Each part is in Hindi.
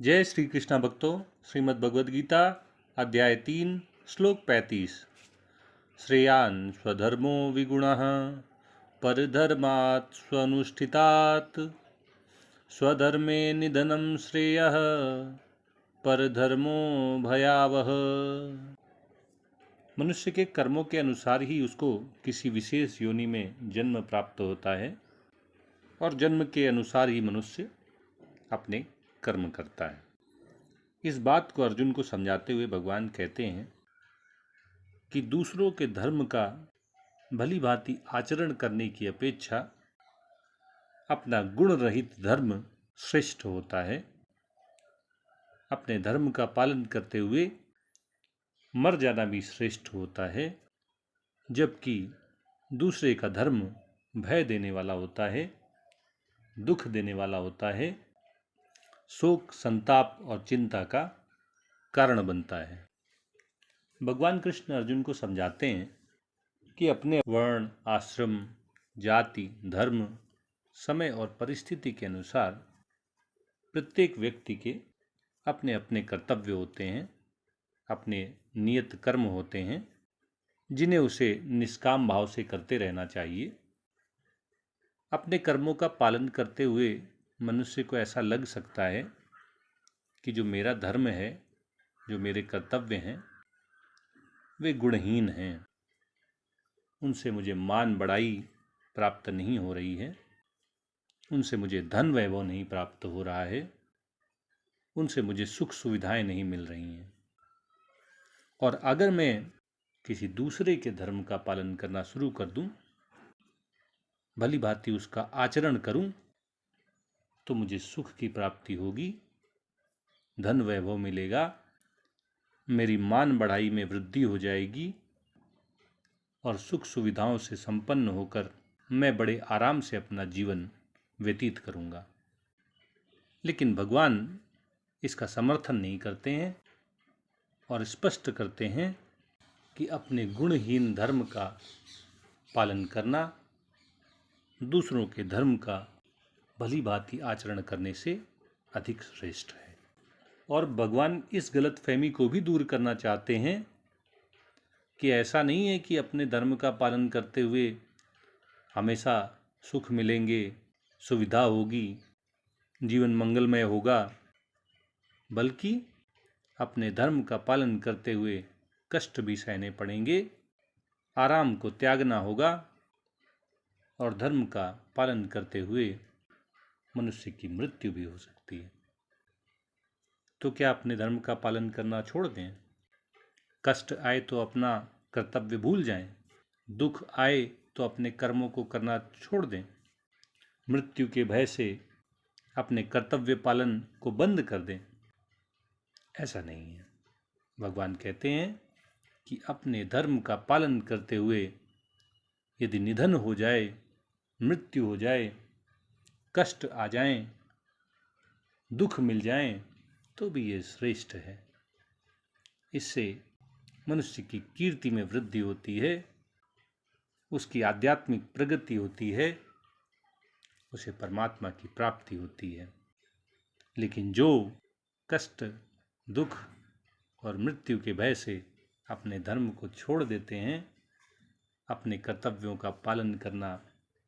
जय श्री कृष्ण भक्तों। श्रीमद् भगवद गीता अध्याय 3 श्लोक 35। श्रेयान् स्वधर्मो विगुणः परधर्मात् स्वनुष्ठितात् स्वधर्मे निधनं श्रेयः परधर्मो भयावह। मनुष्य के कर्मों के अनुसार ही उसको किसी विशेष योनि में जन्म प्राप्त होता है और जन्म के अनुसार ही मनुष्य अपने कर्म करता है। इस बात को अर्जुन को समझाते हुए भगवान कहते हैं कि दूसरों के धर्म का भली भांति आचरण करने की अपेक्षा अपना गुण रहित धर्म श्रेष्ठ होता है। अपने धर्म का पालन करते हुए मर जाना भी श्रेष्ठ होता है, जबकि दूसरे का धर्म भय देने वाला होता है, दुख देने वाला होता है, शोक संताप और चिंता का कारण बनता है। भगवान कृष्ण अर्जुन को समझाते हैं कि अपने वर्ण, आश्रम, जाति, धर्म, समय और परिस्थिति के अनुसार प्रत्येक व्यक्ति के अपने अपने कर्तव्य होते हैं, अपने नियत कर्म होते हैं, जिन्हें उसे निष्काम भाव से करते रहना चाहिए। अपने कर्मों का पालन करते हुए मनुष्य को ऐसा लग सकता है कि जो मेरा धर्म है, जो मेरे कर्तव्य हैं, वे गुणहीन हैं, उनसे मुझे मान बढ़ाई प्राप्त नहीं हो रही है, उनसे मुझे धन वैभव नहीं प्राप्त हो रहा है, उनसे मुझे सुख सुविधाएं नहीं मिल रही हैं। और अगर मैं किसी दूसरे के धर्म का पालन करना शुरू कर दूं, भली भांति उसका आचरण करूं, तो मुझे सुख की प्राप्ति होगी, धन वैभव मिलेगा, मेरी मान बढ़ाई में वृद्धि हो जाएगी और सुख सुविधाओं से संपन्न होकर मैं बड़े आराम से अपना जीवन व्यतीत करूंगा। लेकिन भगवान इसका समर्थन नहीं करते हैं और स्पष्ट करते हैं कि अपने गुणहीन धर्म का पालन करना दूसरों के धर्म का भली भांति आचरण करने से अधिक श्रेष्ठ है। और भगवान इस गलतफहमी को भी दूर करना चाहते हैं कि ऐसा नहीं है कि अपने धर्म का पालन करते हुए हमेशा सुख मिलेंगे, सुविधा होगी, जीवन मंगलमय होगा, बल्कि अपने धर्म का पालन करते हुए कष्ट भी सहने पड़ेंगे, आराम को त्यागना होगा और धर्म का पालन करते हुए मनुष्य की मृत्यु भी हो सकती है। तो क्या अपने धर्म का पालन करना छोड़ दें? कष्ट आए तो अपना कर्तव्य भूल जाएं, दुख आए तो अपने कर्मों को करना छोड़ दें, मृत्यु के भय से अपने कर्तव्य पालन को बंद कर दें? ऐसा नहीं है। भगवान कहते हैं कि अपने धर्म का पालन करते हुए यदि निधन हो जाए, मृत्यु हो जाए, कष्ट आ जाएं, दुख मिल जाएं, तो भी ये श्रेष्ठ है। इससे मनुष्य की कीर्ति में वृद्धि होती है, उसकी आध्यात्मिक प्रगति होती है, उसे परमात्मा की प्राप्ति होती है। लेकिन जो कष्ट, दुख और मृत्यु के भय से अपने धर्म को छोड़ देते हैं, अपने कर्तव्यों का पालन करना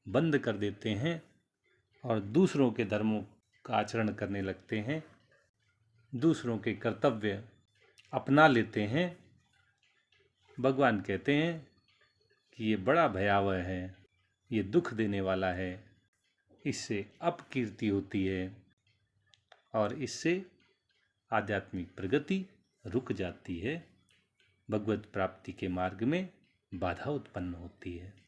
बंद कर देते हैं और दूसरों के धर्मों का आचरण करने लगते हैं, दूसरों के कर्तव्य अपना लेते हैं, भगवान कहते हैं कि ये बड़ा भयावह है, ये दुख देने वाला है, इससे अपकीर्ति होती है और इससे आध्यात्मिक प्रगति रुक जाती है, भगवत प्राप्ति के मार्ग में बाधा उत्पन्न होती है।